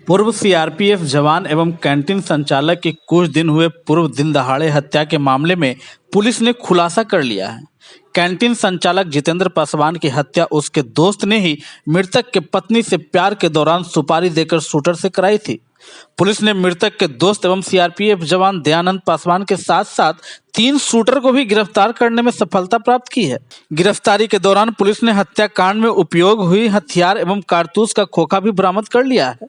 पूर्व सीआरपीएफ जवान एवं कैंटीन संचालक की कुछ दिन हुए पूर्व दिन दहाड़े हत्या के मामले में पुलिस ने खुलासा कर लिया है। कैंटीन संचालक जितेंद्र पासवान की हत्या उसके दोस्त ने ही मृतक के पत्नी से प्यार के दौरान सुपारी देकर शूटर से कराई थी। पुलिस ने मृतक के दोस्त एवं सीआरपीएफ जवान दयानंद पासवान के साथ साथ 3 शूटर को भी गिरफ्तार करने में सफलता प्राप्त की है। गिरफ्तारी के दौरान पुलिस ने हत्याकांड में उपयोग हुई हथियार एवं कारतूस का खोखा भी बरामद कर लिया है।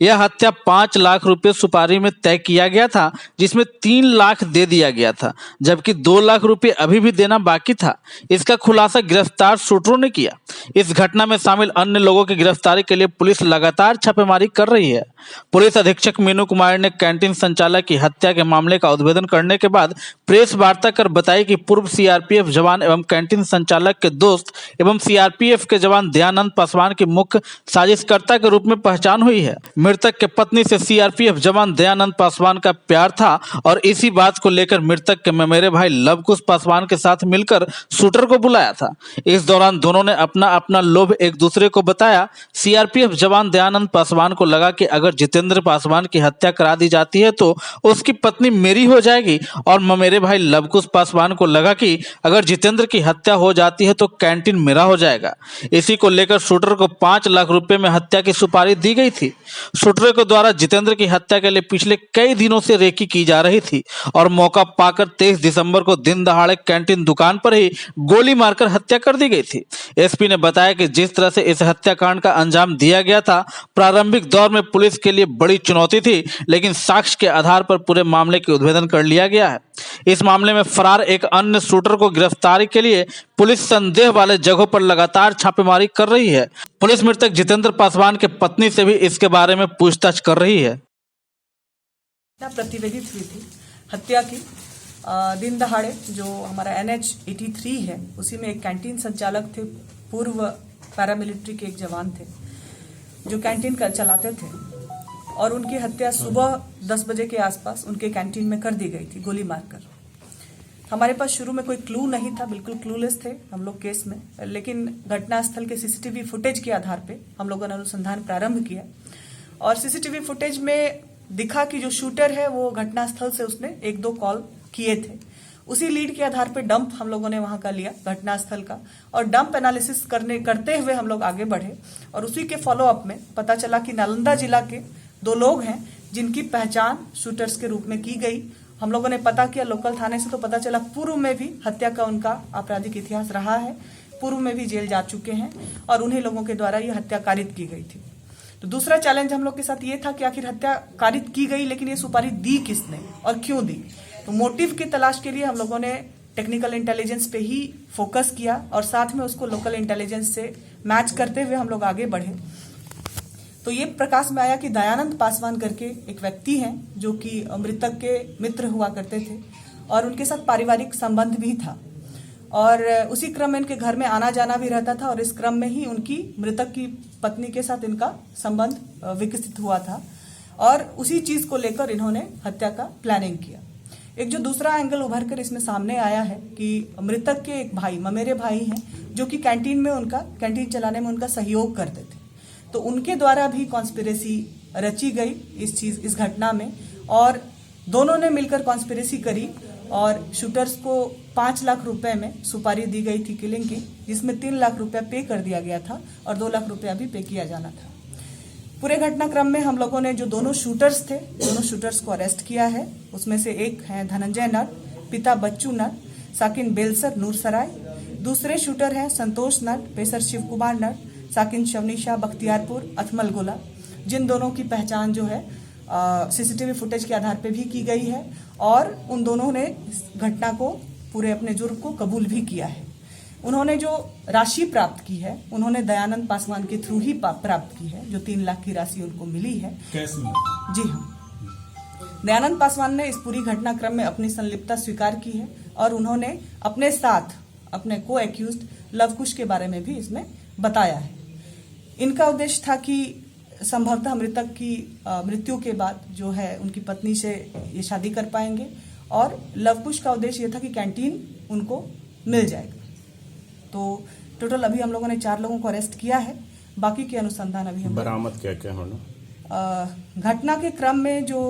यह हत्या 5 लाख रुपए सुपारी में तय किया गया था, जिसमें 3 लाख दे दिया गया था, जबकि 2 लाख रुपए अभी भी देना बाकी था। इसका खुलासा गिरफ्तार शूटरों ने किया। इस घटना में शामिल अन्य लोगों की गिरफ्तारी के लिए पुलिस लगातार छापेमारी कर रही है। पुलिस अधीक्षक मीनू कुमार ने कैंटीन संचालक की हत्या के मामले का उद्भेदन करने के बाद प्रेस वार्ता कर बताई कि पूर्व सीआरपीएफ जवान एवं कैंटीन संचालक के दोस्त एवं सीआरपीएफ के जवान दयानंद पासवान की मुख्य साजिशकर्ता के रूप में पहचान हुई है। मृतक के पत्नी से सीआरपीएफ जवान दयानंद पासवान का प्यार था और इसी बात को लेकर मृतक के ममेरे भाई लवकुश पासवान के साथ मिलकर शूटर को बुलाया था। इस दौरान दोनों ने अपना अपना लोभ एक दूसरे को बताया। सीआरपीएफ जवान दयानंद पासवान को लगा कि अगर जितेंद्र पासवान की हत्या करा दी जाती है तो उसकी पत्नी मेरी हो जाएगी, और ममेरे भाई लवकुश पासवान को लगा कि अगर जितेंद्र की हत्या हो जाती है तो कैंटीन मेरा हो जाएगा। इसी को लेकर शूटर को 5 लाख रुपए में हत्या की सुपारी दी गई थी। शूटर के द्वारा जितेंद्र की हत्या के लिए पिछले कई दिनों से रेकी की जा रही थी और मौका पाकर 23 दिसंबर को दिन दहाड़े कैंटीन दुकान पर ही गोली मारकर हत्या कर दी गई थी। एसपी ने बताया कि जिस तरह से इस हत्याकांड का अंजाम दिया गया था, प्रारंभिक दौर में पुलिस के लिए बड़ी चुनौती थी, लेकिन साक्ष्य के आधार पर पूरे मामले की उद्भेदन कर लिया गया है। इस मामले में फरार एक अन्य शूटर को गिरफ्तारी के लिए पुलिस संदेह वाले जगहों पर लगातार छापेमारी कर रही है। पुलिस मृतक जितेंद्र पासवान के पत्नी से भी इसके बारे में पूछताछ कर रही है। प्रतिवेदित हुई थी हत्या की दिन दहाड़े, जो हमारा NH 83 है, उसी में एक कैंटीन संचालक थे, पूर्व पैरामिलिट्री के एक जवान थे जो कैंटीन चलाते थे, और उनकी हत्या सुबह 10 बजे के आसपास उनके कैंटीन में कर दी गई थी गोली मारकर। हमारे पास शुरू में कोई क्लू नहीं था, बिल्कुल क्लूलेस थे हम लोग केस में, लेकिन घटनास्थल के सीसीटीवी फुटेज के आधार पे हम लोगों ने अनुसंधान प्रारंभ किया और सीसीटीवी फुटेज में दिखा कि जो शूटर है वो घटनास्थल से उसने 1-2 कॉल किए थे। उसी लीड के आधार पे डंप हम लोगों ने वहां का लिया घटनास्थल का, और डंप एनालिसिस करते हुए हम लोग आगे बढ़े और उसी के फॉलो अप में पता चला कि नालंदा जिला के 2 लोग हैं जिनकी पहचान शूटर्स के रूप में की गई। हम लोगों ने पता किया लोकल थाने से, तो पता चला पूर्व में भी हत्या का उनका आपराधिक इतिहास रहा है, पूर्व में भी जेल जा चुके हैं और उन्हीं लोगों के द्वारा ये हत्या कारित की गई थी। तो दूसरा चैलेंज हम लोग के साथ ये था कि आखिर हत्या कारित की गई, लेकिन ये सुपारी दी किसने और क्यों दी। तो मोटिव की तलाश के लिए हम लोगों ने टेक्निकल इंटेलिजेंस पे ही फोकस किया और साथ में उसको लोकल इंटेलिजेंस से मैच करते हुए हम लोग आगे बढ़े। तो ये प्रकाश में आया कि दयानंद पासवान करके एक व्यक्ति हैं जो कि मृतक के मित्र हुआ करते थे और उनके साथ पारिवारिक संबंध भी था, और उसी क्रम में इनके घर में आना जाना भी रहता था, और इस क्रम में ही उनकी मृतक की पत्नी के साथ इनका संबंध विकसित हुआ था और उसी चीज को लेकर इन्होंने हत्या का प्लानिंग किया। एक जो दूसरा एंगल उभर कर इसमें सामने आया है कि मृतक के एक भाई, ममेरे भाई हैं, जो कि कैंटीन चलाने में उनका सहयोग करते थे, तो उनके द्वारा भी कॉन्स्पिरेसी रची गई इस घटना में, और दोनों ने मिलकर कॉन्स्पिरेसी करी और शूटर्स को 5 लाख रुपए में सुपारी दी गई थी किलिंग की, जिसमें 3 लाख रुपया पे कर दिया गया था और 2 लाख रुपया भी पे किया जाना था। पूरे घटनाक्रम में हम लोगों ने जो दोनों शूटर्स थे, दोनों शूटर्स को अरेस्ट किया है। उसमें से एक है धनंजय नट, पिता बच्चू नट, साकिन बेलसर नूरसराय। दूसरे शूटर हैं संतोष नट, पेसर शिव कुमार नट, साकिन शवनीशाह बख्तियारपुर अथमल गोला, जिन दोनों की पहचान जो है सीसीटीवी फुटेज के आधार पे भी की गई है, और उन दोनों ने इस घटना को, पूरे अपने जुर्म को कबूल भी किया है। उन्होंने जो राशि प्राप्त की है, उन्होंने दयानंद पासवान के थ्रू ही प्राप्त की है, जो 3 लाख की राशि उनको मिली है। कैसे? जी हाँ, दयानंद पासवान ने इस पूरी घटनाक्रम में अपनी संलिप्तता स्वीकार की है और उन्होंने अपने साथ अपने को एक्यूज्ड लवकुश के बारे में भी इसमें बताया है। इनका उद्देश्य था कि संभवतः मृतक की मृत्यु के बाद जो है उनकी पत्नी से ये शादी कर पाएंगे, और लवकुश का उद्देश्य ये था कि कैंटीन उनको मिल जाएगा। तो टोटल अभी हम लोगों ने 4 लोगों को अरेस्ट किया है, बाकी के अनुसंधान अभी हम बरामद क्या क्या होना। घटना के क्रम में जो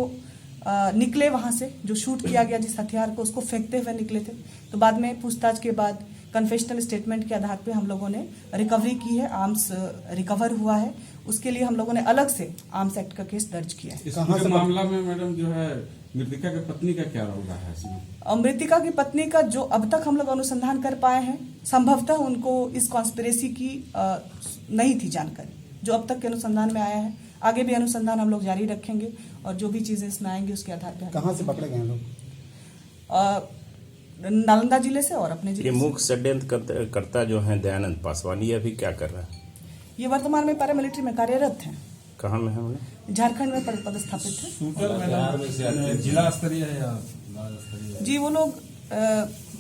निकले वहां से, जो शूट किया गया जिस हथियार को, उसको फेंकते हुए निकले थे। तो बाद में पूछताछ के बाद कन्फेशनल स्टेटमेंट के आधार पे हम लोगों ने रिकवरी की है, आर्म्स रिकवर हुआ है। उसके लिए हम लोगों ने अलग से आर्म्स एक्ट का केस दर्ज किया है। इस पूरे मामला में मैडम जो है मृतका की पत्नी का क्या रोल रहा है इसमें? मृतिका की पत्नी का जो अब तक हम लोग अनुसंधान कर पाए हैं, संभवतः उनको इस कॉन्स्पिरेसी की नहीं थी जानकारी, जो अब तक के अनुसंधान में आया है। आगे भी अनुसंधान हम लोग जारी रखेंगे और जो भी चीजें इसमें आएंगी उसके आधार पर। कहाँ से पकड़े गए लोग? नालंदा जिले से और अपने जिले ये से। मुख्य षड्यंत्र करता जो है दयानंद पासवान, ये अभी क्या कर रहा है? ये वर्तमान में पैरामिलिट्री में कार्यरत हैं। कहाँ में है उन्हें? झारखंड में पदस्थापित थे। जिला स्तरीय है या राज्य स्तरीय? जी वो लोग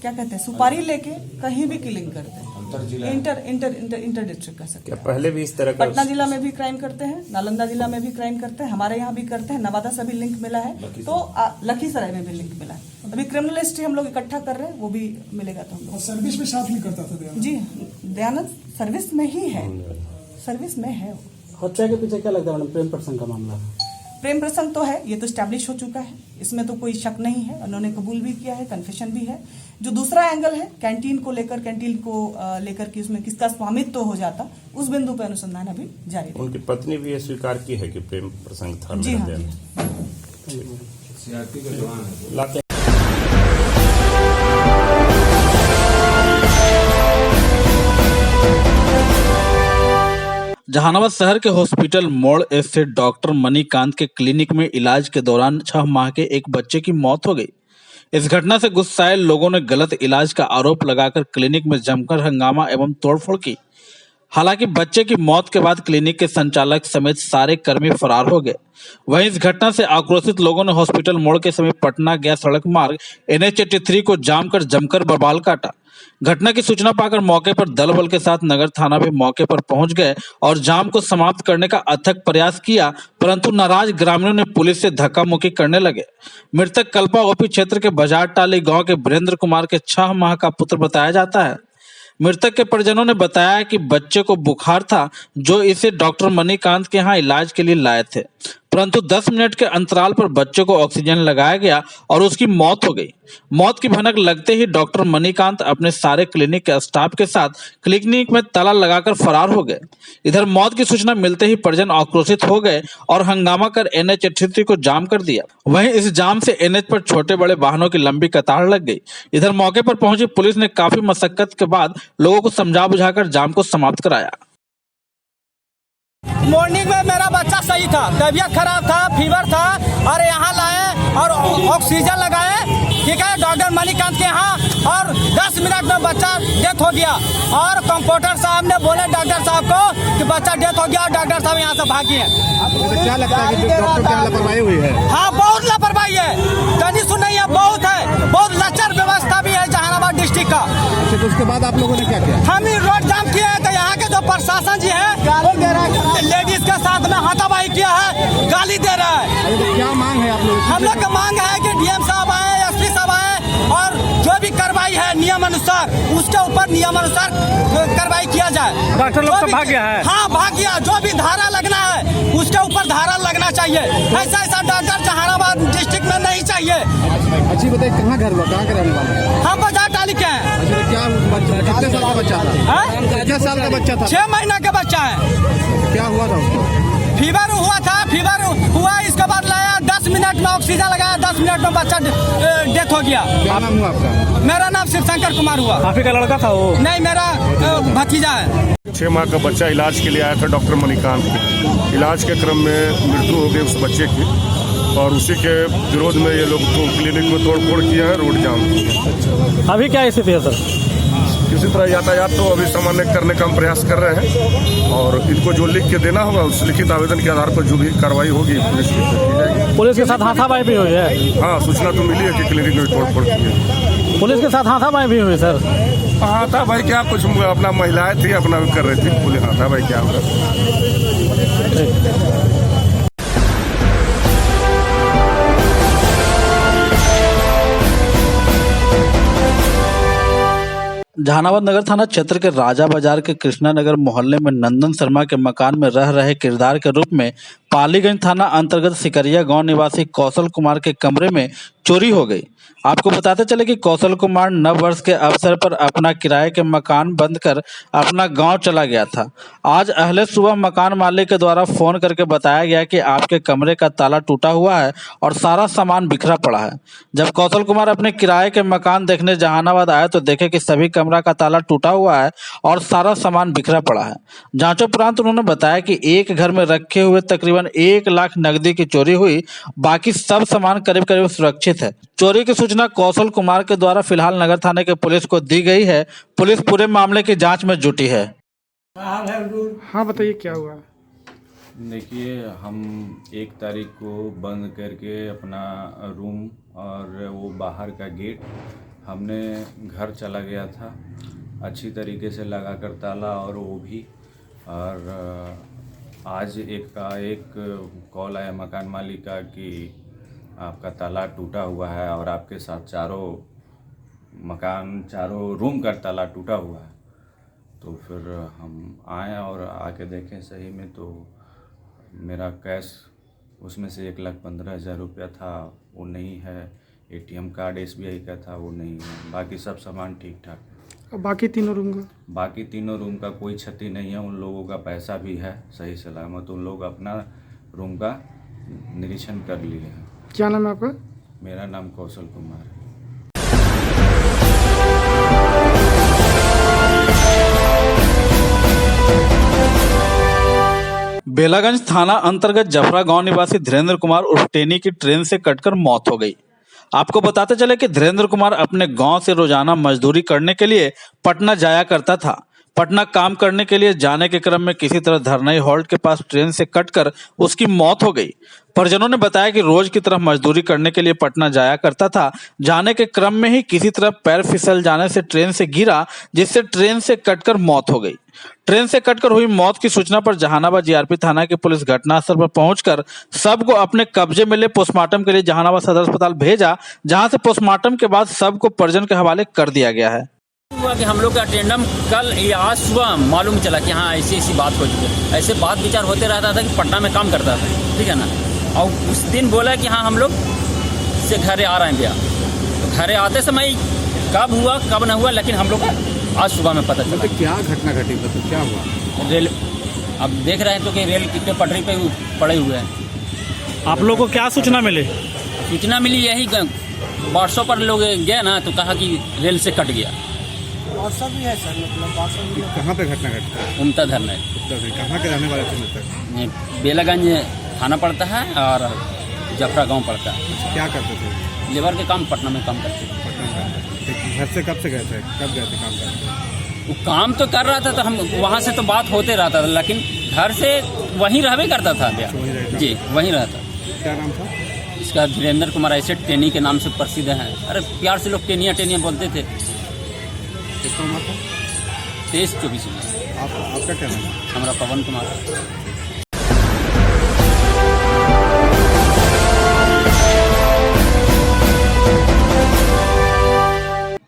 क्या कहते हैं, सुपारी लेके कहीं भी किलिंग करते हैं। इंटर डिस्ट्रिक्ट कर सकते क्या हैं। पहले भी इस तरह का? पटना जिला में भी क्राइम करते हैं, नालंदा जिला में भी क्राइम करते हैं, हमारे यहाँ भी करते हैं, नवादा से भी लिंक मिला है, तो लखीसराय में भी लिंक मिला है। अभी क्रिमिनल हिस्ट्री हम लोग इकट्ठा कर रहे हैं, वो भी मिलेगा तो हम लोग। सर्विस में साथ में करता था दयानंद? जी दयानंद सर्विस में ही है, सर्विस में है। हत्या के पीछे क्या लगता है मैडम? प्रेम प्रसंग का मामला? प्रेम प्रसंग तो है, ये तो स्टैब्लिश हो चुका है, इसमें तो कोई शक नहीं है। उन्होंने कबूल भी किया है, कन्फेशन भी है। जो दूसरा एंगल है कैंटीन को लेकर कि उसमें किसका स्वामित्व हो जाता, उस बिंदु पर अनुसंधान अभी जारी है। उनकी पत्नी भी ये स्वीकार की है कि प्रेम प्रसंग था। जी हाँ, सीआरपी का जवान है। लाते जहानाबाद शहर के हॉस्पिटल मोड़ स्थित डॉक्टर मणिकांत के क्लिनिक में इलाज के दौरान 6 माह के एक बच्चे की मौत हो गई। इस घटना से गुस्साए लोगों ने गलत इलाज का आरोप लगाकर क्लिनिक में जमकर हंगामा एवं तोड़फोड़ की। हालांकि बच्चे की मौत के बाद क्लिनिक के संचालक समेत सारे कर्मी फरार हो गए। वहीं इस घटना से आक्रोशित लोगों ने हॉस्पिटल मोड़ के समीप पटना गया सड़क मार्ग NH-83 को जाम कर जमकर बवाल काटा। घटना की सूचना पाकर मौके पर दल बल के साथ नगर थाना भी मौके पर पहुंच गए और जाम को समाप्त करने का अथक प्रयास किया, परंतु नाराज ग्रामीणों ने पुलिस से धक्का मुक्की करने लगे। मृतक कल्पा ओपी क्षेत्र के बाजार टाली गांव के वीरेंद्र कुमार के 6 माह का पुत्र बताया जाता है। मृतक के परिजनों ने बताया कि बच्चे को बुखार था, जो इसे डॉक्टर मणिकांत के यहाँ इलाज के लिए लाए थे, परंतु 10 मिनट के अंतराल पर बच्चे को ऑक्सीजन लगाया गया और उसकी मौत हो गई। मौत की भनक लगते ही डॉक्टर मणिकांत अपने सारे क्लिनिक के स्टाफ के साथ क्लिनिक में ताला लगाकर फरार हो गए। इधर मौत की सूचना मिलते ही परिजन आक्रोशित हो गए और हंगामा कर NH-83 को जाम कर दिया। वहीं इस जाम से NH पर छोटे बड़े वाहनों की लंबी कतार लग गई। इधर मौके पर पहुंची पुलिस ने काफी मशक्कत के बाद लोगों को समझा बुझाकर जाम को समाप्त कराया। मॉर्निंग में मेरा बच्चा सही था, तबीयत खराब था, फीवर था, और यहाँ लाए और ऑक्सीजन लगाए, ठीक है, डॉक्टर मणिकांत के यहाँ, और 10 मिनट में बच्चा डेथ हो गया। और कंपाउंडर साहब ने बोले डॉक्टर साहब को कि बच्चा डेथ हो गया, और डॉक्टर साहब यहाँ से भागी है। क्या लगता है कि डॉक्टर क्या लापरवाही हुई है? हाँ, बहुत लापरवाही है, कहीं सुनाई है, बहुत है, बहुत लचर व्यवस्था भी है जहानाबाद डिस्ट्रिक्ट का। तो उसके बाद आप लोगों ने क्या किया? हम ही रोड जाम किए हैं, तो यहाँ के जो प्रशासन जी है लेडीज के साथ में हाथापाई किया है, गाली दे रहा है। तो क्या मांग है आप लोग? हम लोग का मांग है कि DM साहब आए, SP साहब आए, और जो भी कार्रवाई है नियम अनुसार, उसके ऊपर नियम अनुसार कार्रवाई किया जाए। डॉक्टर लोग तो भाग गया है। हाँ, भाग गया। जो भी धारा लगना है उसके ऊपर धारा लगना चाहिए। ऐसा डॉक्टर जहानाबाद डिस्ट्रिक्ट में नहीं चाहिए। अच्छी बताइए, कहाँ घर हुआ, कहाँ के रहने वाले हैं? हम बाजार टाली के हैं। क्या कितने साल का बच्चा था? कितने साल का बच्चा था? 6 महीना का बच्चा है। क्या हुआ था उसको? फीवर हुआ था, फीवर हुआ, इसके बाद लाया, 10 मिनट में ऑक्सीजन लगाया, 10 मिनट में बच्चा डेथ हो गया। क्या नाम हुआ आपका? मेरा नाम शिवशंकर कुमार हुआ। आप ही का लड़का था वो? नहीं, मेरा भतीजा है। 6 माह का बच्चा इलाज के लिए आया था डॉक्टर मणिकांत के। इलाज के क्रम में मृत्यु हो गई उस बच्चे की, और उसी के विरोध में ये लोग क्लिनिक में तोड़फोड़ किया है, रोड जाम किया। अभी क्या स्थिति है सर? किसी तरह यातायात तो अभी सामान्य करने का हम प्रयास कर रहे हैं, और इनको जो लिख के देना होगा उस लिखित आवेदन के आधार पर जो भी कार्रवाई होगी पुलिस की जाएगी। पुलिस के साथ हाथापाई भी हुई है? हाँ, सूचना तो मिली है कि क्लिनिक में तोड़फोड़ की है। पुलिस के साथ हाथापाई भी हुई सर? हाँ था भाई, क्या कुछ अपना महिलाएं थी, अपना कर रही थी पुलिस। हाँ था भाई, क्या होगा। जहानाबाद नगर थाना क्षेत्र के राजा बाजार के कृष्णा नगर मोहल्ले में नंदन शर्मा के मकान में रह रहे किरदार के रूप में पालीगंज थाना अंतर्गत सिकरिया गांव निवासी कौशल कुमार के कमरे में चोरी हो गई। आपको बताते चले कि कौशल कुमार नव वर्ष के अवसर पर अपना किराए के मकान बंद कर अपना गांव चला गया था। आज अहले सुबह मकान मालिक के द्वारा फोन करके बताया गया कि आपके कमरे का ताला टूटा हुआ है और सारा सामान बिखरा पड़ा है। जब कौशल कुमार अपने किराए के मकान देखने जहानाबाद आए तो देखे कि सभी कमरा का ताला टूटा हुआ है और सारा सामान बिखरा पड़ा है। जांचोपरांत उन्होंने बताया कि एक घर में रखे हुए तकरीबन 1 लाख नकदी की चोरी हुई, बाकी सब सामान करीब करीब सुरक्षित है। चोरी की सूचना कौशल कुमार के द्वारा फिलहाल नगर थाने के पुलिस को दी गई है। पुलिस पूरे मामले की जांच में जुटी है। हाँ बताइए क्या हुआ। देखिए, हम 1 तारीख को बंद करके अपना रूम और वो बाहर का गेट हमने घर चला गया था अच्छी तरीके से लगा कर ताला, और वो भी। और आज एक कॉल आया मकान मालिक का कि आपका ताला टूटा हुआ है और आपके साथ चारों रूम का ताला टूटा हुआ है। तो फिर हम आए और आके देखें सही में तो मेरा कैश उसमें से 1,15,000 रुपया था, वो नहीं है। ATM कार्ड SBI का था, वो नहीं है। बाकी सब सामान ठीक ठाक है। और बाकी तीनों रूम का कोई क्षति नहीं है। उन लोगों का पैसा भी है सही सलामत। उन लोग अपना रूम का निरीक्षण कर लिए हैं। क्या नाम है आपका? मेरा नाम कौशल कुमार है। बेलागंज थाना अंतर्गत जफरा गांव निवासी धीरेन्द्र कुमार उर्फ टेनी की ट्रेन से कटकर मौत हो गई। आपको बताते चले कि धीरेन्द्र कुमार अपने गांव से रोजाना मजदूरी करने के लिए पटना जाया करता था। पटना काम करने के लिए जाने के क्रम में किसी तरह धरनई हॉल्ट के पास ट्रेन से कटकर उसकी मौत हो गई। परिजनों ने बताया कि रोज की तरह मजदूरी करने के लिए पटना जाया करता था। जाने के क्रम में ही किसी तरह पैर फिसल जाने से ट्रेन से गिरा, जिससे ट्रेन से कटकर मौत हो गई। ट्रेन से कटकर हुई मौत की सूचना पर जहानाबाद GRP थाना की पुलिस घटनास्थल पर पहुंचकर शव को अपने कब्जे में ले पोस्टमार्टम के लिए जहानाबाद सदर अस्पताल भेजा, जहां से पोस्टमार्टम के बाद शव को परिजन के हवाले कर दिया गया है। हुआ कि हम लोग का अटेंडम कल या आज सुबह मालूम चला कि हाँ ऐसी बात हो चुकी है। ऐसे बात विचार होते रहता था कि पटना में काम करता था, ठीक है ना। और उस दिन बोला कि हाँ हम लोग से घरे आ रहे हैं भैया। तो घरे आते समय कब हुआ कब न हुआ, लेकिन हम लोग का आज सुबह में पता चला। तो क्या घटना घटी, मतलब क्या हुआ? रेल अब देख रहे हैं तो कि रेल कितने पटरी पे पड़े हुए हैं। आप लोगों को क्या सूचना मिली? सूचना मिली यही व्हाट्सएप पर लोग गए ना तो कहा कि रेल से कट गया। और सब भी है सर, मतलब कहाँ पे घटना घटता है? उमता धरना है। कहाँ के रहने वाले थे? बेलागंज थाना पड़ता है और जफरा गांव पड़ता है। क्या करते थे? लेबर के काम पटना में काम करते थे। घर से कब गए थे काम करते? वो काम तो कर रहा था तो हम वहाँ से तो बात होते रहता था, लेकिन घर से वहीं रहबे करता था भैया जी, वहीं रहता। क्या नाम था इसका? धीरेन्द्र कुमार, ऐसे टेनी के नाम से प्रसिद्ध है। अरे प्यार से लोग टेनिया बोलते थे। 23-24 में। आपका क्या नाम है? हमारा पवन कुमार।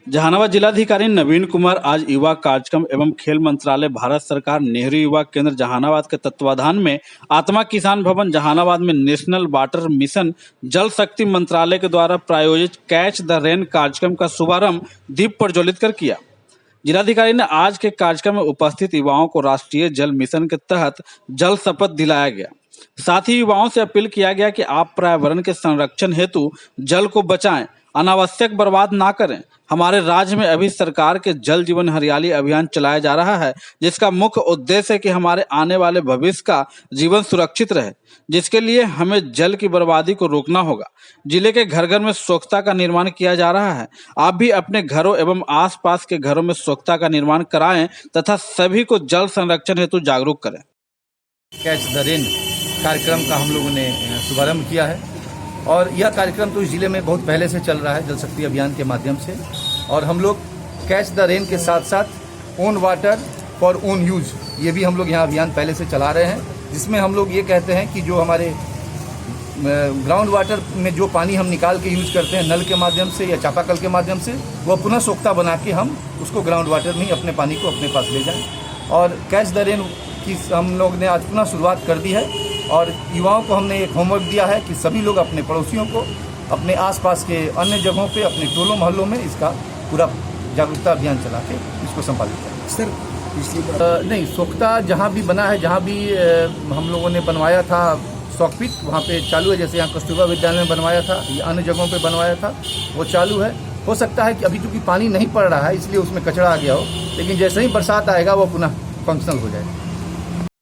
जहानाबाद जिलाधिकारी नवीन कुमार आज युवा कार्यक्रम एवं खेल मंत्रालय, भारत सरकार, नेहरू युवा केंद्र जहानाबाद के तत्वाधान में आत्मा किसान भवन जहानाबाद में नेशनल वाटर मिशन जल शक्ति मंत्रालय के द्वारा प्रायोजित कैच द रेन कार्यक्रम का शुभारंभ दीप प्रज्वलित कर किया। जिलाधिकारी ने आज के कार्यक्रम में उपस्थित युवाओं को राष्ट्रीय जल मिशन के तहत जल शपथ दिलाया गया। साथ ही युवाओं से अपील किया गया कि आप पर्यावरण के संरक्षण हेतु जल को बचाएं, अनावश्यक बर्बाद ना करें। हमारे राज्य में अभी सरकार के जल जीवन हरियाली अभियान चलाया जा रहा है, जिसका मुख्य उद्देश्य है कि हमारे आने वाले भविष्य का जीवन सुरक्षित रहे, जिसके लिए हमें जल की बर्बादी को रोकना होगा। जिले के घर घर में स्वच्छता का निर्माण किया जा रहा है। आप भी अपने घरों एवं आसपास के घरों में स्वच्छता का निर्माण कराएं तथा सभी को जल संरक्षण हेतु जागरूक करें। कैच द रेन कार्यक्रम का हम लोगों ने शुभारंभ किया है और यह कार्यक्रम तो इस जिले में बहुत पहले से चल रहा है जल शक्ति अभियान के माध्यम से। और हम लोग कैच द रेन के साथ साथ own water for own use, ये भी हम लोग यहाँ अभियान पहले से चला रहे हैं, जिसमें हम लोग ये कहते हैं कि जो हमारे ग्राउंड वाटर में जो पानी हम निकाल के यूज करते हैं नल के माध्यम से या चापाकल के माध्यम से, वह पुनः सोख्ता बना के हम उसको ग्राउंड वाटर में ही अपने पानी को अपने पास ले जाएं। और कैच द रेन की हम लोग ने आज पुनः शुरुआत कर दी है और युवाओं को हमने एक होमवर्क दिया है कि सभी लोग अपने पड़ोसियों को अपने आसपास के अन्य जगहों पे अपने टोलों मोहल्लों में इसका पूरा जागरूकता अभियान चला के इसको संपादित करें। सर पिछली नहीं, सोख्ता जहाँ भी बना है, जहाँ भी हम लोगों ने बनवाया था शॉकपिट, वहाँ पे चालू है। जैसे यहाँ कस्तूरबा विद्यालय में बनवाया था या अन्य जगहों पे बनवाया था, वो चालू है। हो सकता है कि अभी चूँकि पानी नहीं पड़ रहा है इसलिए उसमें कचरा आ गया हो, लेकिन जैसे ही बरसात आएगा वो पुनः फंक्शनल हो जाएगा।